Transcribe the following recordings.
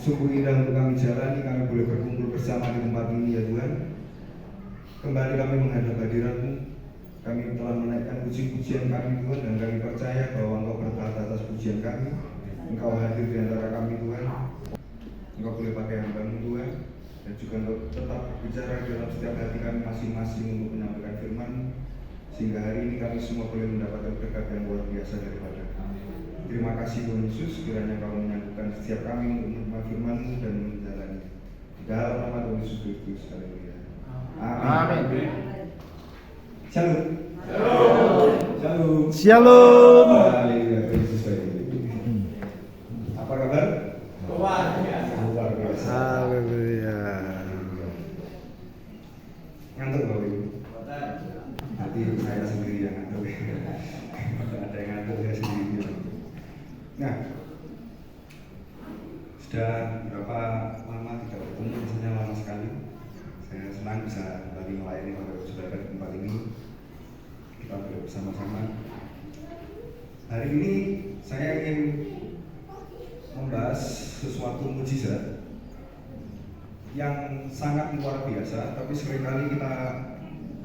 sungguh indah untuk kami jalani, kami boleh berkumpul bersama di tempat ini ya Tuhan. Kembali kami menghadap hadirat-Mu, kami telah menaikkan puji-pujian kami Tuhan, dan kami percaya bahwa Engkau bertahta atas pujian kami. Engkau hadir di antara kami Tuhan. Engkau boleh pakai hamba-Mu Tuhan, dan juga Engkau tetap berbicara dalam setiap hati kami masing-masing untuk menyampaikan firman, sehingga hari ini kami semua boleh mendapatkan berkat yang luar biasa daripada kami. Terima kasih Tuhan Yesus, kiranya Kau menyanggupan setiap kami untuk menerima firman-Mu dan menjalani. Di dalam nama Tuhan Yesus Kristus, haleluya. Amin. Shalom. Shalom. Shalom. Haleluya, Kristus baik. Apa kabar? Luar biasa. Luar biasa. Haleluya. Ngantuk Bapak Ibu? Nanti saya sendiri yang ngantuk. Ada yang ngantuk, saya sendiri. Nah, sudah berapa lama tidak bertemu, misalnya lama sekali. Saya senang bisa kembali melayani Bapak Saudara di tempat ini. Kita bersama-sama. Hari ini saya ingin membahas sesuatu mujizat yang sangat luar biasa, tapi seringkali kita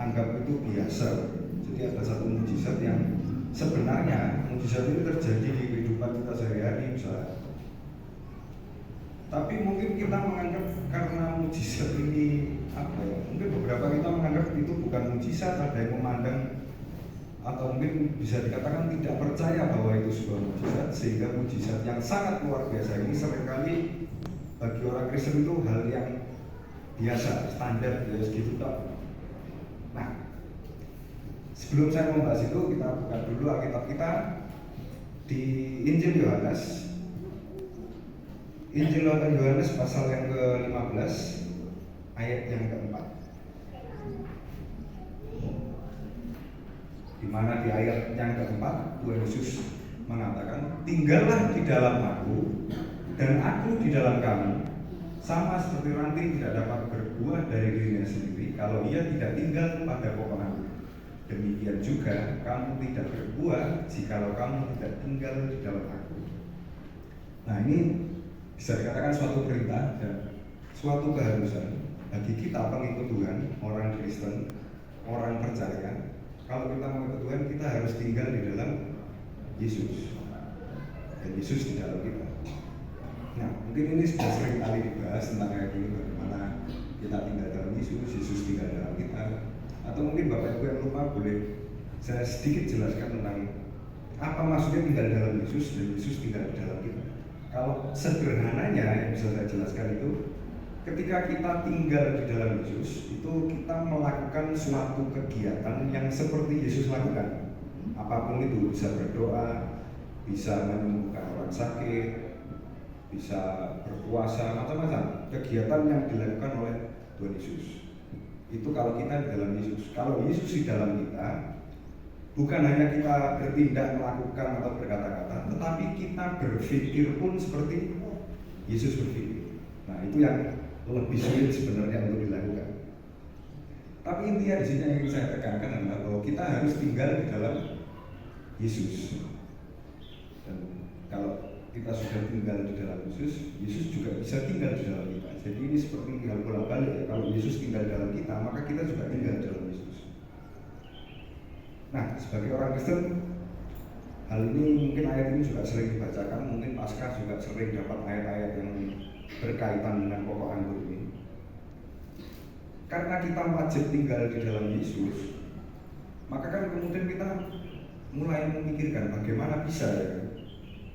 anggap itu biasa. Jadi ada satu mujizat yang sebenarnya mujizat ini terjadi di kehidupan kita sehari-hari misalnya. Tapi mungkin kita menganggap karena mujizat ini apa ya? Mungkin beberapa kita menganggap itu bukan mujizat, ada yang memandang atau mungkin bisa dikatakan tidak percaya bahwa itu sebuah mujizat, sehingga mujizat yang sangat luar biasa ini seringkali bagi orang Kristen itu hal yang biasa, standar, ya segitu tak. Nah, sebelum saya membahas itu, kita buka dulu Alkitab kita di Injil Yohanes. Injil Yohanes pasal yang ke-15 ayat yang ke-4. Di mana di ayat yang ke-4 Tuhan Yesus mengatakan, "Tinggallah di dalam Aku dan Aku di dalam kamu. Sama seperti ranting tidak dapat berbuah dari dirinya sendiri kalau ia tidak tinggal pada pokok Aku. Demikian juga kamu tidak berbuah jikalau kamu tidak tinggal di dalam Aku." Nah, ini bisa dikatakan suatu perintah dan suatu keharusan bagi kita pengikut Tuhan, orang Kristen, orang percaya. Kalau kita mengikut Tuhan, kita harus tinggal di dalam Yesus, dan Yesus di dalam kita. Nah, mungkin ini sudah sering kali dibahas tentang ayat ini, bagaimana kita tinggal dalam Yesus, Yesus tinggal dalam kita. Atau mungkin Bapak Ibu yang lupa, boleh saya sedikit jelaskan tentang apa maksudnya tinggal dalam Yesus dan Yesus tinggal di dalam kita. Kalau sederhananya yang bisa saya jelaskan itu, ketika kita tinggal di dalam Yesus, itu kita melakukan suatu kegiatan yang seperti Yesus lakukan. Apapun itu, bisa berdoa, bisa menyembuhkan orang sakit, bisa berpuasa, macam-macam kegiatan yang dilakukan oleh Tuhan Yesus. Itu kalau kita di dalam Yesus. Kalau Yesus di dalam kita, bukan hanya kita bertindak, melakukan atau berkata-kata, tetapi kita berpikir pun seperti Yesus berpikir. Nah, itu yang lebih sulit sebenarnya untuk dilakukan. Tapi intinya di sini yang ingin saya tekankan adalah bahwa kita harus tinggal di dalam Yesus. Dan kalau kita sudah tinggal di dalam Yesus, Yesus juga bisa tinggal di dalam kita. Jadi ini seperti hal bolak-balik ya. Kalau Yesus tinggal di dalam kita, maka kita juga tinggal di dalam Yesus. Nah, sebagai orang Kristen, hal ini mungkin ayat ini juga sering dibacakan, mungkin Paskah juga sering dapat ayat-ayat yang berkaitan dengan pokok anggur ini. Karena kita wajib tinggal di dalam Yesus, maka kan kemudian kita mulai memikirkan bagaimana bisa ya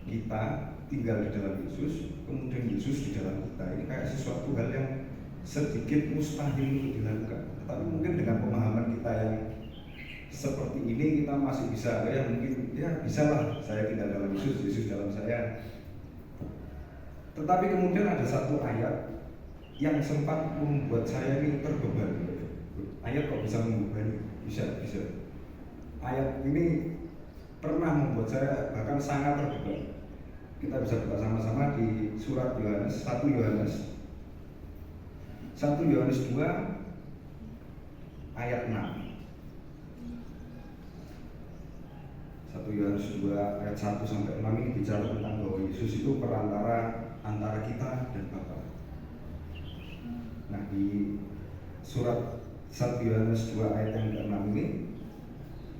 kita tinggal di dalam Yesus, kemudian Yesus di dalam kita. Ini kayak sesuatu hal yang sedikit mustahil untuk dilakukan. Tapi mungkin dengan pemahaman kita yang seperti ini, kita masih bisa ya, mungkin ya bisalah saya tinggal dalam Yesus, Yesus dalam saya. Tetapi kemudian ada satu ayat yang sempat membuat saya ini terbebani. Ayat kok bisa membebani? Bisa. Ayat ini pernah membuat saya bahkan sangat terbebani. Kita bisa buka sama-sama di surat Yohanes, 1 Yohanes 2 ayat 6. 1 Yohanes 2 ayat 1 sampai 6 ini bicara tentang bahwa Yesus itu perantara antara kita dan Bapa. Nah, di surat 1 Yohanes 2 ayat yang ke-6 ini,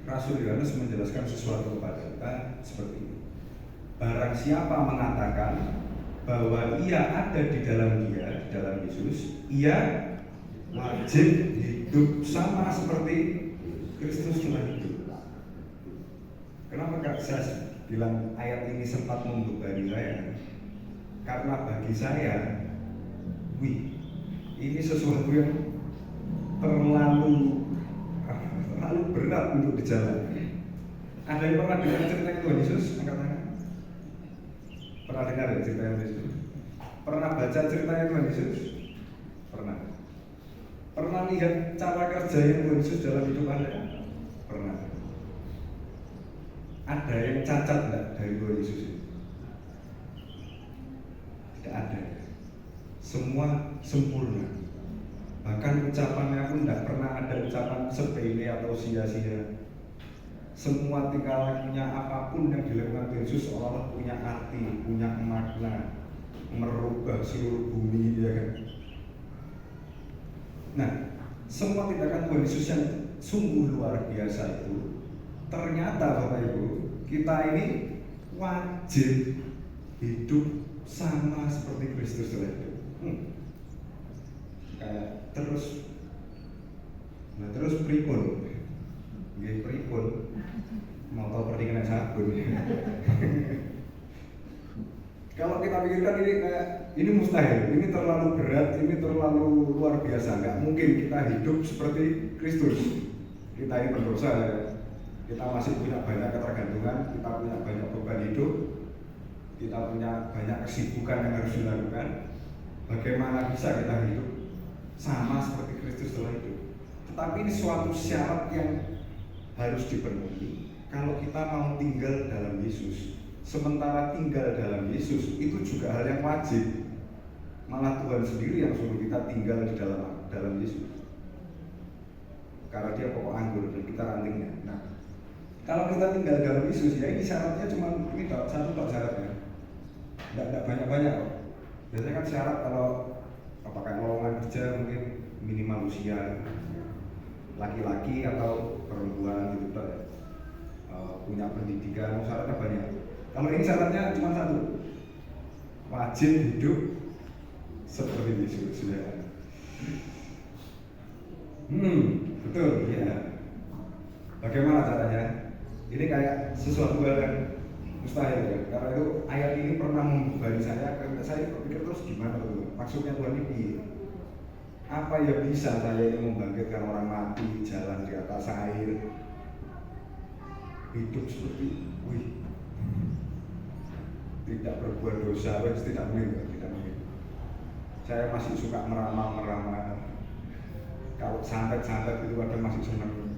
Rasul Yohanes menjelaskan sesuatu kepada kita seperti ini. Barang siapa mengatakan bahwa ia ada di dalam Dia, di dalam Yesus, ia wajib hidup sama seperti Kristus telah hidup. Kenapa Kak saya bilang ayat ini sempat membebani saya? Karena bagi saya, ini sesuatu yang terlalu berat untuk dijalani. Ada yang pernah dengar cerita Tuhan Yesus? Angkat tangan. Pernah dengar ya cerita Tuhan Yesus? Pernah baca ceritanya Tuhan Yesus? Pernah. Pernah lihat cara kerja yang Tuhan Yesus dalam hidup Anda? Pernah. Ada yang cacat enggak dari Tuhan Yesus ini? Tidak ada. Semua sempurna. Bahkan ucapannya pun tidak pernah ada ucapan sepele atau sia-sia. Semua tingkah lakunya apapun yang dilakukan Tuhan Yesus seolah punya arti, punya makna, merubah seluruh bumi, ya kan? Nah, semua tindakan Tuhan Yesus yang sungguh luar biasa itu, ternyata Bapak Ibu, kita ini wajib hidup sama seperti Kristus telah hidup. Kayak terus pripun? Nggih pripun? Mau tahu pertanyaan sabun. Kalau kita pikirkan ini mustahil, ini terlalu berat, ini terlalu luar biasa. Nggak mungkin kita hidup seperti Kristus. Kita ini berdosa, kita masih punya banyak ketergantungan, kita punya banyak beban hidup, kita punya banyak kesibukan yang harus dilakukan. Bagaimana bisa kita hidup sama seperti Kristus telah hidup? Tetapi ini suatu syarat yang harus dipenuhi kalau kita mau tinggal dalam Yesus. Sementara tinggal dalam Yesus itu juga hal yang wajib. Malah Tuhan sendiri yang suruh kita tinggal di dalam Yesus. Karena Dia pokok anggur dan kita rantingnya. Nah, kalau kita tinggal dalam Yesus, ya ini syaratnya cuma ini satu syaratnya. Tidak banyak-banyak kok. Biasanya kan syarat kalau apakah lowongan kerja mungkin minimal usia laki-laki atau perempuan gitu ya. Punya pendidikan, syaratnya banyak. Kalau ini syaratnya cuma satu, wajib hidup seperti Yesus. Ya. Betul ya. Bagaimana caranya? Ini kayak sesuatu hal yang mustahil ya. Karena itu ayat ini pernah membebani saya. Karena saya berpikir terus gimana tuh? Maksudnya Tuhan ini apa ya bisa saya ini membangkitkan orang mati, jalan di atas air, hidup seperti tidak berbuat dosa, tidak mungkin. Saya masih suka meramal. Kalau santet itu kadang masih senang.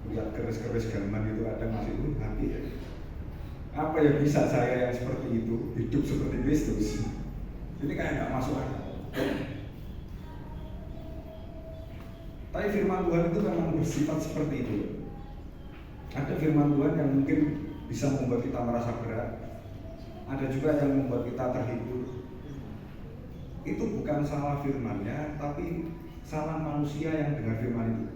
Lihat keris-keris gaman itu kadang masih happy ya. Apa ya bisa saya yang seperti itu hidup seperti Kristus? Ini kayak nggak masuk akal. Tapi firman Tuhan itu memang bersifat seperti itu. Ada firman Tuhan yang mungkin bisa membuat kita merasa berat. Ada juga yang membuat kita terhibur. Itu bukan salah firmannya, tapi salah manusia yang dengar firman itu.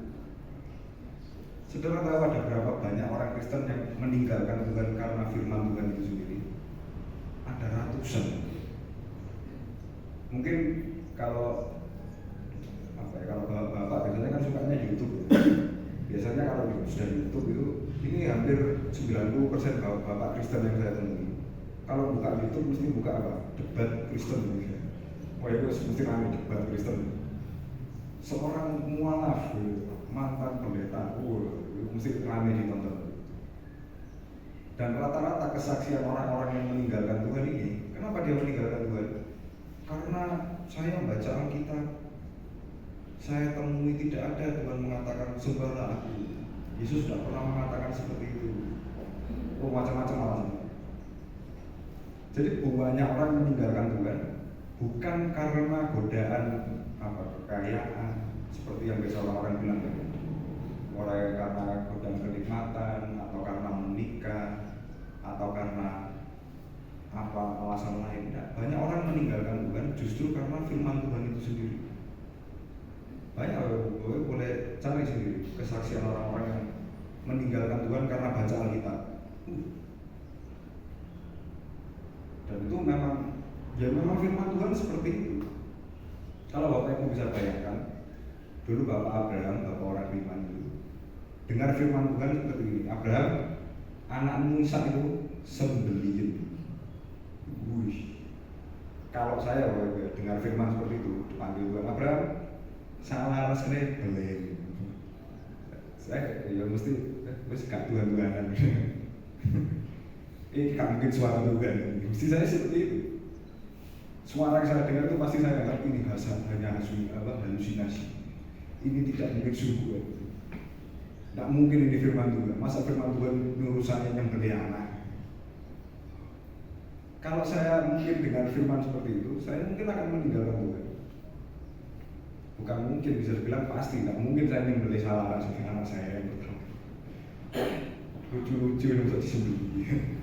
Saudara tahu ada berapa banyak orang Kristen yang meninggalkan Tuhan karena firman Tuhan itu sendiri? Ada ratusan. Mungkin kalau bapak-bapak biasanya kan sukanya YouTube. Biasanya kalau sudah YouTube itu, ini hampir 90% bapak Kristen yang saya temui. Kalau buka YouTube mesti buka apa? Debat Kristen. Wah itu mesti ramai debat Kristen. Seorang mualaf, mantan pendeta, mesti ramai ditonton. Dan rata-rata kesaksian orang-orang yang meninggalkan Tuhan ini, kenapa dia meninggalkan Tuhan? Karena saya membaca Alkitab, saya temui tidak ada Tuhan mengatakan sembahlah aku. Yesus tidak pernah mengatakan seperti itu. Macam-macam alasan. Jadi banyak orang meninggalkan Tuhan bukan karena godaan kekayaan seperti yang biasa orang bilang ya. Orang karena godaan kenikmatan atau karena menikah atau karena alasan banyak orang meninggalkan Tuhan justru karena firman Tuhan itu sendiri. Banyak, boleh cari sendiri kesaksian orang-orang yang meninggalkan Tuhan karena baca Alkitab. Dan itu memang firman Tuhan seperti itu. Kalau Bapak Ibu bisa bayangkan, dulu Bapak Abraham, Bapak orang beriman itu, dengar firman Tuhan seperti ini. Abraham, anakmu Ishak itu sembelihin. Kalau saya dengar firman seperti itu, dipanggil Tuhan, Abraham, salah rasanya beleng. Saya ya mesti gak Tuhan-Tuhanan. Gak mungkin suara Tuhan. Mesti saya seperti itu. Suara yang saya dengar itu pasti saya anggap ini hanya halusinasi. Ini tidak mungkin sungguh. Tidak mungkin ini firman Tuhan. Masa firman Tuhan urusannya nyembelih anak? Kalau saya mungkin dengan firman seperti itu, saya mungkin akan meninggalkan Tuhan. Bukan mungkin, bisa dibilang pasti. Tidak mungkin saya menyembelih salah anak saya yang pertama. Lucu-lucu untuk disembelih.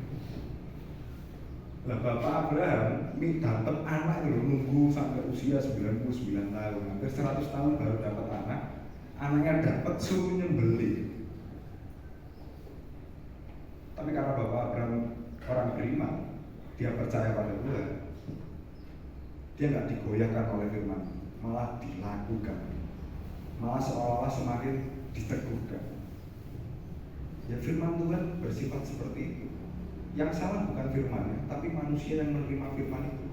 Lah Bapak Abraham ini dapat anak itu nunggu sampai usia 99 tahun, hampir 100 tahun baru dapat anak. Anaknya dapat suruh nyembelih. Tapi karena Bapak Abraham orang beriman, dia percaya pada Tuhan, dia nggak digoyahkan oleh firman, malah dilakukan, malah seolah-olah semakin diteguhkan. Ya firman Tuhan bersifat seperti itu. Yang salah bukan firman, tapi manusia yang menerima firman itu.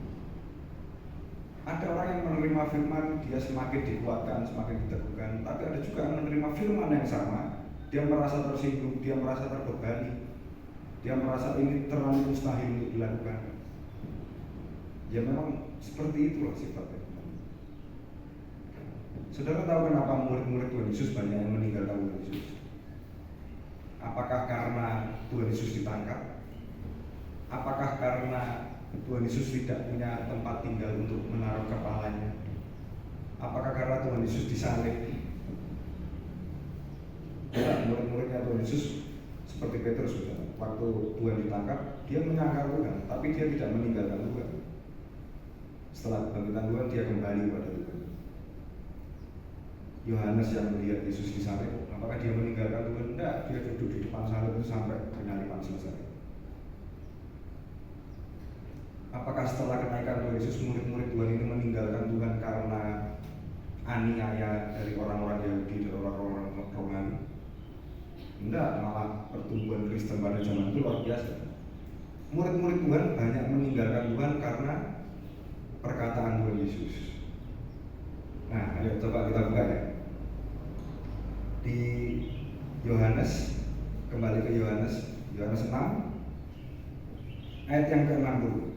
Ada orang yang menerima firman, dia semakin dikuatkan, semakin diteguhkan. Tapi ada juga yang menerima firman yang sama, dia merasa tersinggung, dia merasa terbebani, dia merasa ini terlalu mustahil untuk dilakukan. Ya memang seperti itulah sifatnya. Saudara tahu kenapa murid-murid Tuhan Yesus banyak yang meninggalkan Tuhan Yesus? Apakah karena Tuhan Yesus ditangkap? Apakah karena Tuhan Yesus tidak punya tempat tinggal untuk menaruh kepalanya? Apakah karena Tuhan Yesus disalib? Ya, murid-muridnya Tuhan Yesus seperti Petrus, waktu Tuhan ditangkap, dia menyangkal Tuhan, tapi dia tidak meninggalkan Tuhan. Setelah kebangkitan Tuhan, dia kembali kepada Tuhan. Yohanes yang melihat Yesus disalib, apakah dia meninggalkan Tuhan? Tidak, dia duduk di depan salib itu sampai penyaliban selesai. Apakah setelah kenaikan Tuhan Yesus, murid-murid Tuhan ini meninggalkan Tuhan karena aniaya dari orang-orang Yahudi dan orang-orang Romawi? Tidak, malah pertumbuhan Kristen pada zaman itu luar biasa. Murid-murid Tuhan banyak meninggalkan Tuhan karena perkataan Tuhan Yesus. Nah, ayo coba kita buka ya. Di Yohanes, kembali ke Yohanes 6 ayat yang ke-60.